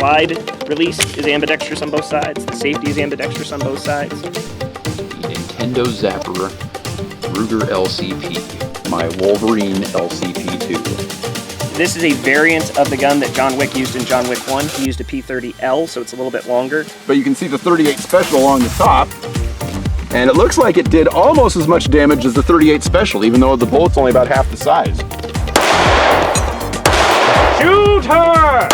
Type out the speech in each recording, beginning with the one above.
slide release is ambidextrous on both sides. The safety is ambidextrous on both sides. The Nintendo Zapper Ruger LCP, my Wolverine LCP2. This is a variant of the gun that John Wick used in John Wick 1. He used a P30L, so it's a little bit longer. But you can see the 38 Special along the top, and it looks like it did almost as much damage as the 38 Special, even though the bullet's only about half the size. Shoot her!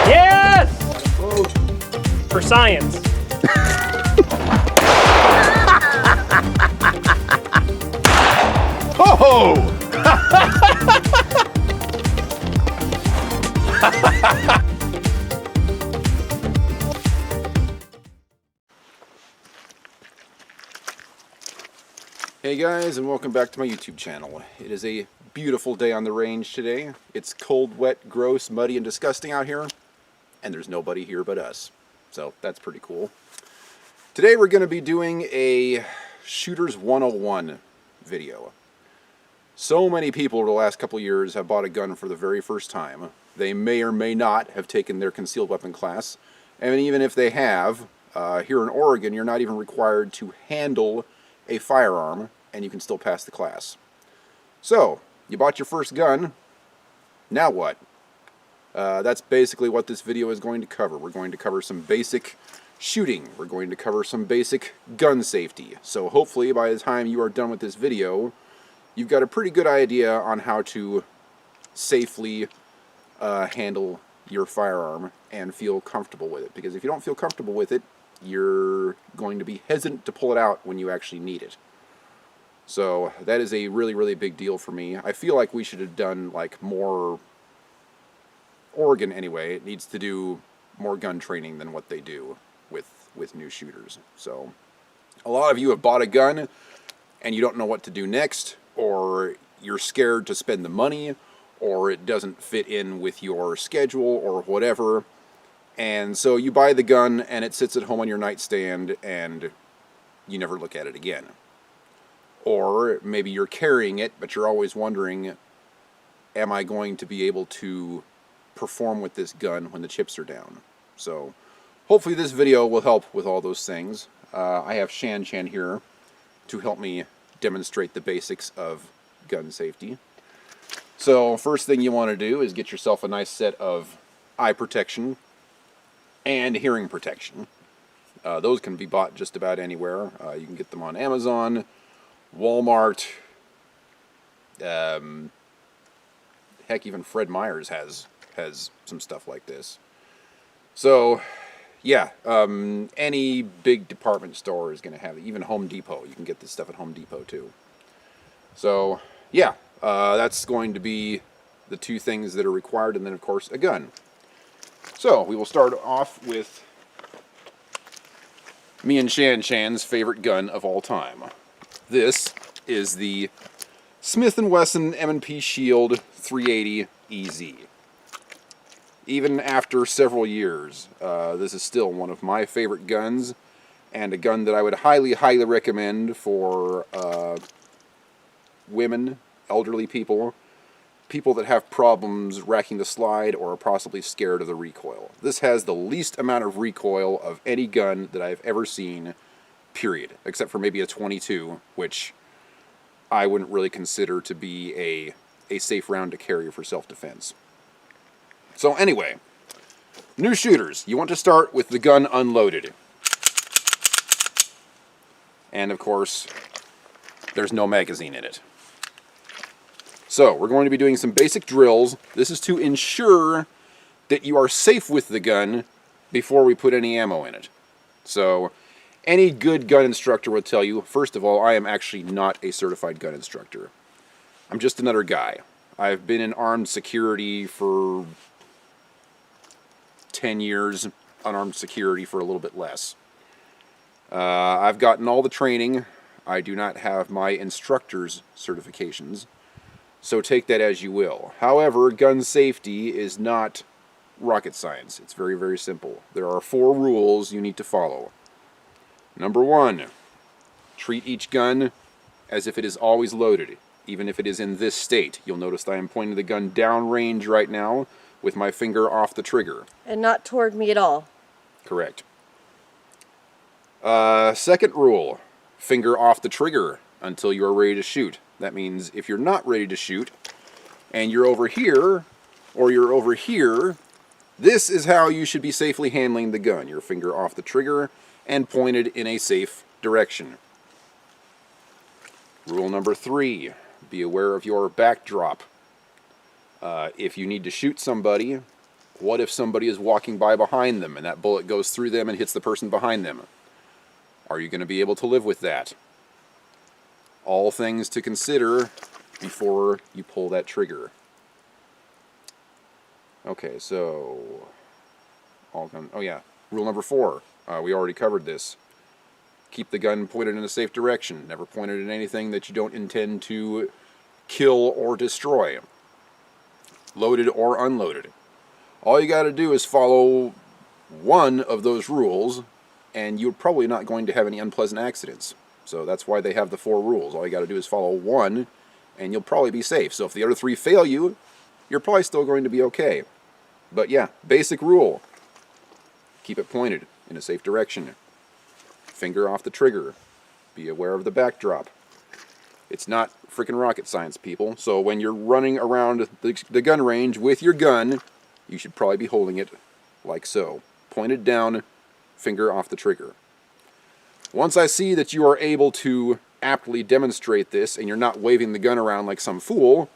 Yes! For science. Ho-ho! Hey guys, and welcome back to my YouTube channel. It is a beautiful day on the range today. It's cold, wet, gross, muddy, and disgusting out here, and there's nobody here but us. So that's pretty cool. Today we're going to be doing a Shooters 101 video. So many people over the last couple years have bought a gun for the very first time. They may or may not have taken their concealed weapon class, and even if they have, here in Oregon you're not even required to handle a firearm, and you can still pass the class. So, you bought your first gun, now what? That's basically what this video is going to cover. We're going to cover some basic shooting. We're going to cover some basic gun safety. So hopefully by the time you are done with this video, you've got a pretty good idea on how to safely handle your firearm and feel comfortable with it. Because if you don't feel comfortable with it, you're going to be hesitant to pull it out when you actually need it. So that is a really, really big deal for me. I feel like we should have done like more, Oregon anyway, it needs to do more gun training than what they do with new shooters. So a lot of you have bought a gun and you don't know what to do next, or you're scared to spend the money, or it doesn't fit in with your schedule or whatever. And so you buy the gun and it sits at home on your nightstand and you never look at it again. Or maybe you're carrying it, but you're always wondering, am I going to be able to perform with this gun when the chips are down? So hopefully this video will help with all those things. I have Shan Chan here to help me demonstrate the basics of gun safety. So first thing you want to do is get yourself a nice set of eye protection and hearing protection. Those can be bought just about anywhere. You can get them on Amazon, Walmart, heck, even Fred Meyers has some stuff like this. So yeah, any big department store is going to have it. Even Home Depot, you can get this stuff at Home Depot too. So yeah, that's going to be the two things that are required, and then of course a gun. So we will start off with me and Shan Chan's favorite gun of all time. This is the Smith & Wesson M&P Shield 380 EZ. Even after several years, this is still one of my favorite guns, and a gun that I would highly, highly recommend for women, elderly people, people that have problems racking the slide or are possibly scared of the recoil. This has the least amount of recoil of any gun that I've ever seen, period. Except for maybe a 22, which I wouldn't really consider to be a safe round to carry for self-defense. So anyway, new shooters, you want to start with the gun unloaded. And of course, there's no magazine in it. So, we're going to be doing some basic drills. This is to ensure that you are safe with the gun before we put any ammo in it. So, any good gun instructor will tell you, first of all, I am actually not a certified gun instructor. I'm just another guy. I've been in armed security for 10 years, unarmed security for a little bit less. I've gotten all the training. I do not have my instructor's certifications. So take that as you will. However, gun safety is not rocket science. It's very, very simple. There are 4 rules you need to follow. Number 1, treat each gun as if it is always loaded, even if it is in this state. You'll notice that I am pointing the gun downrange right now. with my finger off the trigger. And not toward me at all. Correct. Second rule, finger off the trigger until you are ready to shoot. That means if you're not ready to shoot and you're over here or you're over here, this is how you should be safely handling the gun. Your finger off the trigger and pointed in a safe direction. Rule number 3, be aware of your backdrop. If you need to shoot somebody, what if somebody is walking by behind them and that bullet goes through them and hits the person behind them? Are you going to be able to live with that? All things to consider before you pull that trigger. Okay, so oh yeah, rule number 4. We already covered this. Keep the gun pointed in a safe direction. Never point it at anything that you don't intend to kill or destroy. Loaded or unloaded. All you got to do is follow one of those rules, and you're probably not going to have any unpleasant accidents. So that's why they have the 4 rules. All you got to do is follow one, and you'll probably be safe. So if the other 3 fail you, you're probably still going to be okay. But yeah, basic rule. Keep it pointed in a safe direction. Finger off the trigger. Be aware of the backdrop. It's not freaking rocket science, people. So when you're running around the gun range with your gun, you should probably be holding it like so. Pointed down, finger off the trigger. Once I see that you are able to aptly demonstrate this and you're not waving the gun around like some fool,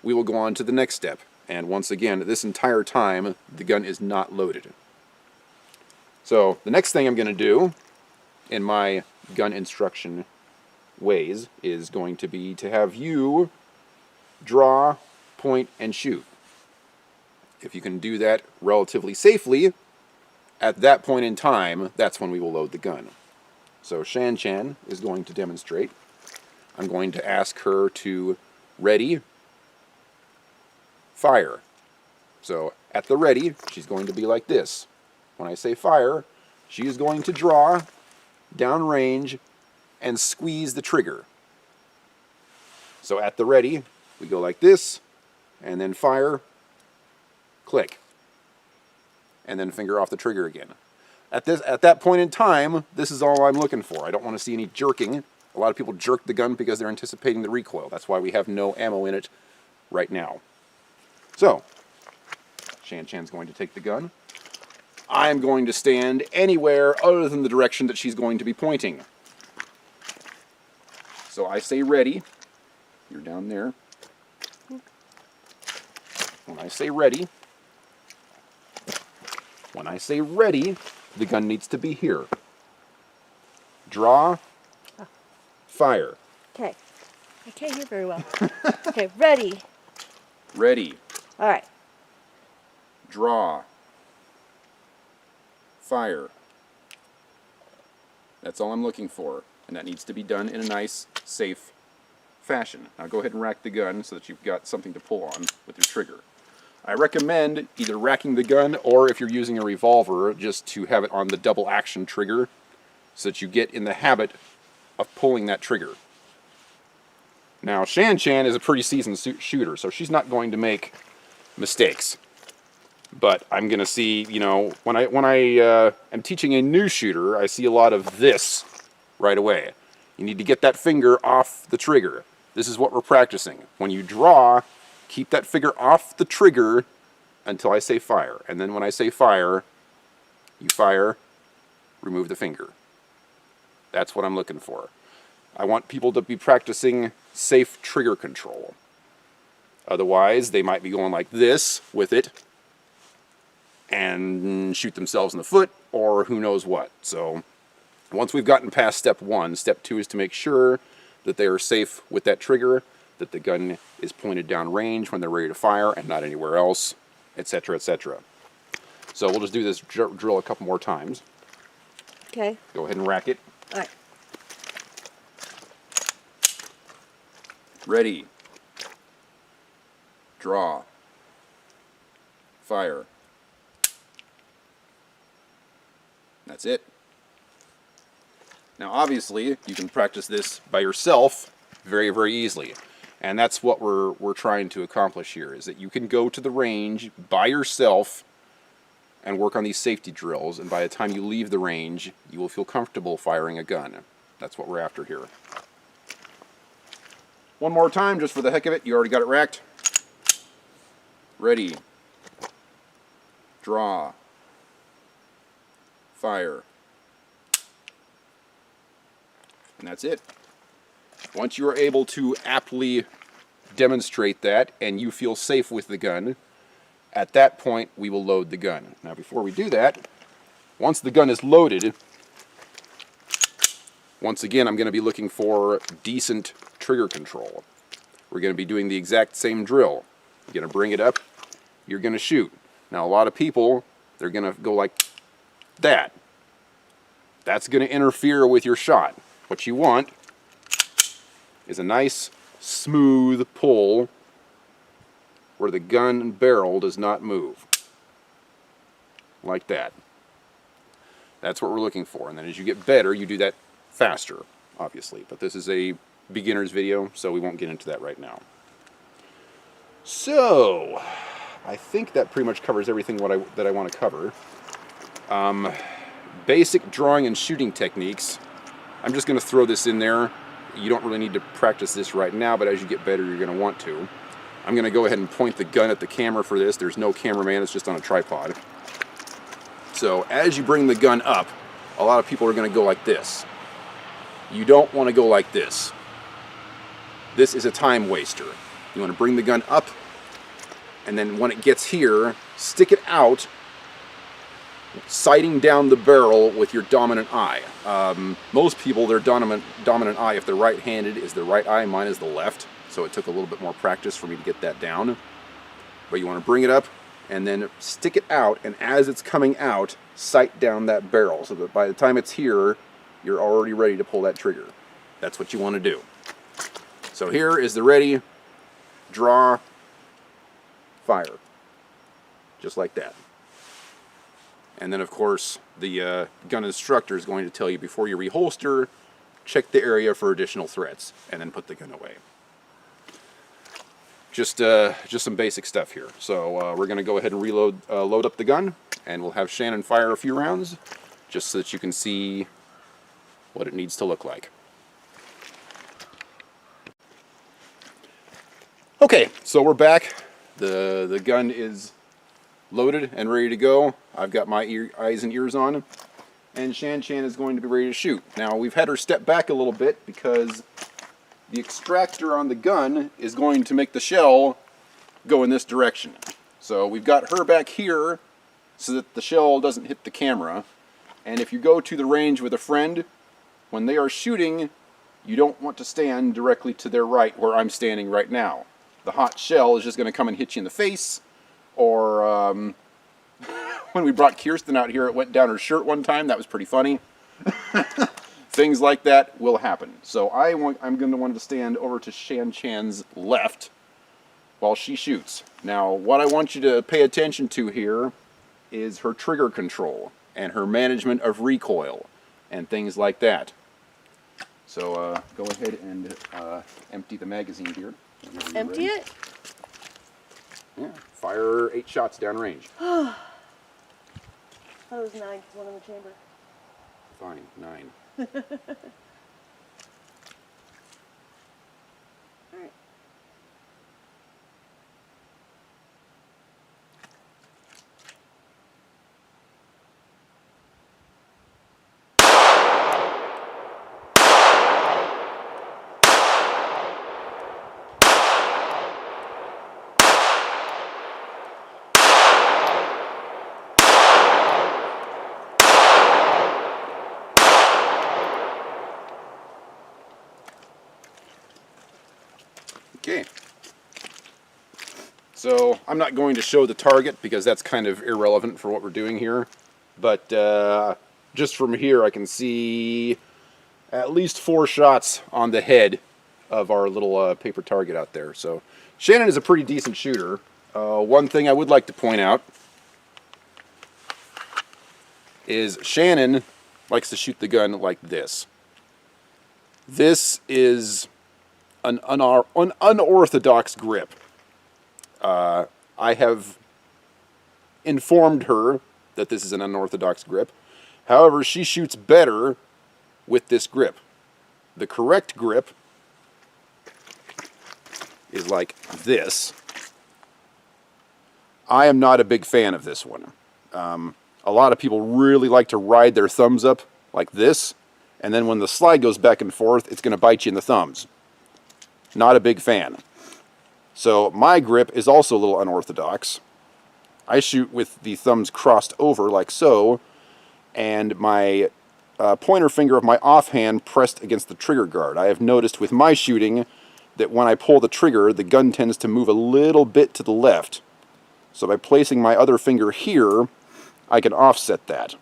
we will go on to the next step. And once again, this entire time, the gun is not loaded. So the next thing I'm going to do in my gun instruction ways is going to be to have you draw, point, and shoot. If you can do that relatively safely, at that point in time, that's when we will load the gun. So Shan Chan is going to demonstrate. I'm going to ask her to ready, fire. So at the ready, she's going to be like this. When I say fire, she is going to draw, downrange, and squeeze the trigger. So at the ready, we go like this, and then fire, click, and then finger off the trigger again. At that point in time, this is all I'm looking for. I don't want to see any jerking. A lot of people jerk the gun because they're anticipating the recoil. That's why we have no ammo in it right now. So, Shan Chan's going to take the gun. I'm going to stand anywhere other than the direction that she's going to be pointing. So I say ready. You're down there. When I say ready, the gun needs to be here. Draw, fire. Okay. I can't hear very well. Okay, ready. Ready, All right. draw, fire. That's all I'm looking for, and that needs to be done in a nice, safe fashion. Now go ahead and rack the gun so that you've got something to pull on with your trigger. I recommend either racking the gun or if you're using a revolver, just to have it on the double action trigger so that you get in the habit of pulling that trigger. Now, Shan Chan is a pretty seasoned shooter, so she's not going to make mistakes. But I'm going to see, you know, when I am teaching a new shooter, I see a lot of this right away. You need to get that finger off the trigger. This is what we're practicing. When you draw, keep that finger off the trigger until I say fire. And then when I say fire, you fire, remove the finger. That's what I'm looking for. I want people to be practicing safe trigger control. Otherwise, they might be going like this with it and shoot themselves in the foot or who knows what. So once we've gotten past step 1, step 2 is to make sure that they are safe with that trigger, that the gun is pointed down range when they're ready to fire and not anywhere else, etc., etc. So we'll just do this drill a couple more times. Okay. Go ahead and rack it. All right. Ready. Draw. Fire. That's it. Now obviously, you can practice this by yourself very, very easily. And that's what we're trying to accomplish here, is that you can go to the range by yourself and work on these safety drills, and by the time you leave the range, you will feel comfortable firing a gun. That's what we're after here. One more time, just for the heck of it. You already got it racked. Ready. Draw. Fire. And that's it. Once you are able to aptly demonstrate that and you feel safe with the gun, at that point we will load the gun. Now before we do that, once the gun is loaded, once again I'm going to be looking for decent trigger control. We're going to be doing the exact same drill. You're going to bring it up, you're going to shoot. Now a lot of people, they're going to go like that. That's going to interfere with your shot. What you want is a nice smooth pull where the gun barrel does not move. Like that. That's what we're looking for. And then as you get better, you do that faster, obviously. But this is a beginner's video, so we won't get into that right now. So, I think that pretty much covers everything that I want to cover. Basic drawing and shooting techniques. I'm just going to throw this in there. You don't really need to practice this right now, but as you get better, you're going to want to. I'm going to go ahead and point the gun at the camera for this. There's no cameraman, it's just on a tripod. So as you bring the gun up, a lot of people are going to go like this. You don't want to go like this. This is a time waster. You want to bring the gun up, and then when it gets here, stick it out, sighting down the barrel with your dominant eye. Most people, their dominant eye, if they're right-handed, is the right eye. Mine is the left, so it took a little bit more practice for me to get that down. But you want to bring it up and then stick it out, and as it's coming out, sight down that barrel so that by the time it's here, you're already ready to pull that trigger. That's what you want to do. So here is the ready, draw, fire. Just like that. And then, of course, the gun instructor is going to tell you before you reholster, check the area for additional threats, and then put the gun away. Just some basic stuff here. So we're going to go ahead and load up the gun, and we'll have Shannon fire a few rounds, just so that you can see what it needs to look like. Okay, so we're back. The gun is loaded and ready to go. I've got my eyes and ears on, and Shan is going to be ready to shoot. Now we've had her step back a little bit because the extractor on the gun is going to make the shell go in this direction. So we've got her back here so that the shell doesn't hit the camera. And if you go to the range with a friend, when they are shooting, you don't want to stand directly to their right where I'm standing right now. The hot shell is just going to come and hit you in the face. Or when we brought Kirsten out here, it went down her shirt one time. That was pretty funny. Things like that will happen. So I'm going to want to stand over to Shan Chan's left while she shoots. Now, what I want you to pay attention to here is her trigger control and her management of recoil and things like that. So go ahead and empty the magazine here. Empty it? Yeah, fire 8 shots downrange. I thought it was 9, one in the chamber. Fine, 9. All right. Okay. So I'm not going to show the target because that's kind of irrelevant for what we're doing here. But just from here I can see at least 4 shots on the head of our little paper target out there. So Shannon is a pretty decent shooter. One thing I would like to point out is Shannon likes to shoot the gun like this. This is an unorthodox grip. I have informed her that this is an unorthodox grip. However, she shoots better with this grip. The correct grip is like this. I am not a big fan of this one. A lot of people really like to ride their thumbs up like this, and then when the slide goes back and forth, it's going to bite you in the thumbs. Not a big fan. So my grip is also a little unorthodox. I shoot with the thumbs crossed over like so, and my pointer finger of my offhand pressed against the trigger guard. I have noticed with my shooting that when I pull the trigger, the gun tends to move a little bit to the left. So by placing my other finger here, I can offset that.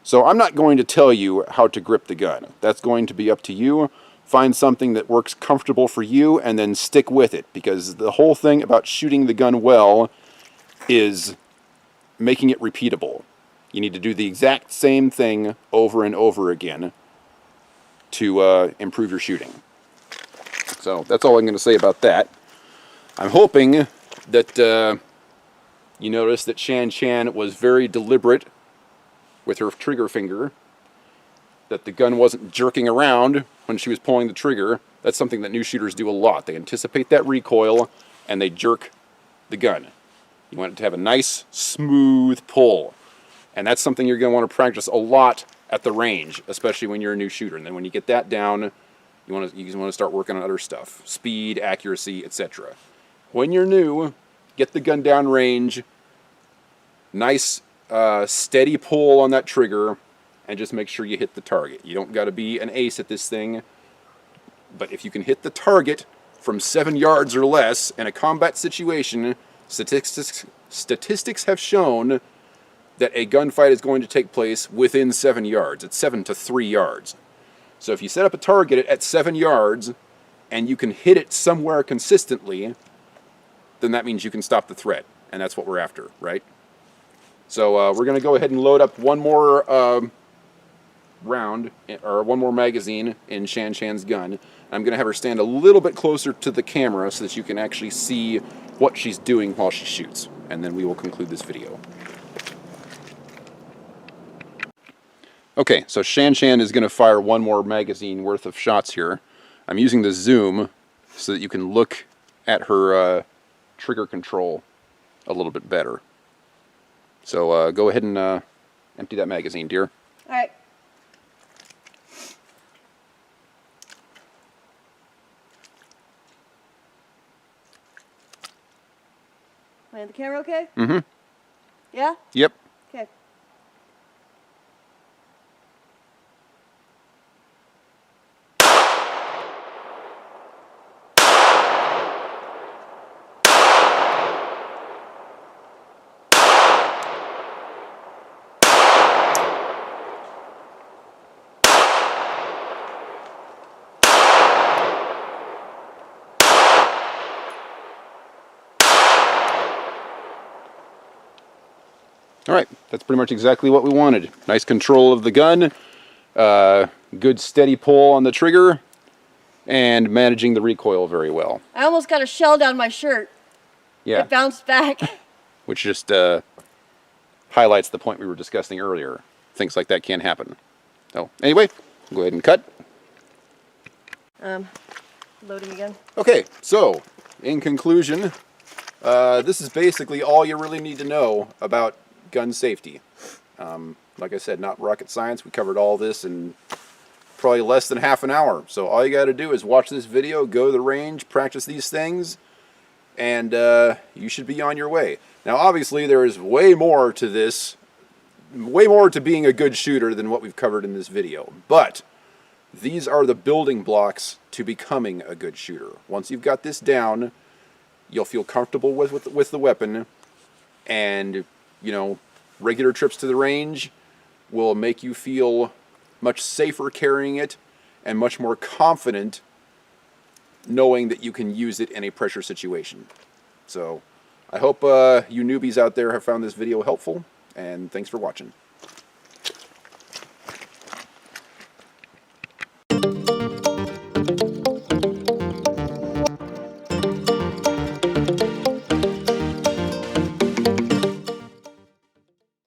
So I'm not going to tell you how to grip the gun. That's going to be up to you. Find something that works comfortable for you and then stick with it, because the whole thing about shooting the gun well is making it repeatable. You need to do the exact same thing over and over again to improve your shooting. So that's all I'm going to say about that. I'm hoping that you noticed that Shan Chan was very deliberate with her trigger finger, that the gun wasn't jerking around when she was pulling the trigger. That's something that new shooters do a lot. They anticipate that recoil and they jerk the gun. You want it to have a nice, smooth pull. And that's something you're going to want to practice a lot at the range, especially when you're a new shooter. And then when you get that down, you want to start working on other stuff. Speed, accuracy, etc. When you're new, get the gun down range, nice steady pull on that trigger, and just make sure you hit the target. You don't got to be an ace at this thing, but if you can hit the target from 7 yards or less in a combat situation, statistics have shown that a gunfight is going to take place within 7 yards. It's 7 to 3 yards. So if you set up a target at 7 yards and you can hit it somewhere consistently, then that means you can stop the threat, and that's what we're after, right? So we're going to go ahead and load up one more round, or one more magazine in Shan Chan's gun. I'm going to have her stand a little bit closer to the camera so that you can actually see what she's doing while she shoots, and then we will conclude this video. Okay, so Shan Chan is going to fire one more magazine worth of shots here. I'm using the zoom so that you can look at her trigger control a little bit better. So go ahead and empty that magazine, dear. All right. Am I the camera okay? Mm-hmm. Yeah? Yep. Okay. Alright, that's pretty much exactly what we wanted. Nice control of the gun, good steady pull on the trigger, and managing the recoil very well. I almost got a shell down my shirt. Yeah, It bounced back. which just highlights the point we were discussing earlier. Things like that can happen. So, anyway, go ahead and cut. Loading again. Okay, so, in conclusion, this is basically all you really need to know about gun safety. Like I said, not rocket science. We covered all this in probably less than half an hour. So all you got to do is watch this video, go to the range, practice these things, and you should be on your way. Now, obviously, there is way more to this, way more to being a good shooter than what we've covered in this video. But these are the building blocks to becoming a good shooter. Once you've got this down, you'll feel comfortable with the weapon, and you know, regular trips to the range will make you feel much safer carrying it and much more confident knowing that you can use it in a pressure situation. So I hope you newbies out there have found this video helpful, and thanks for watching.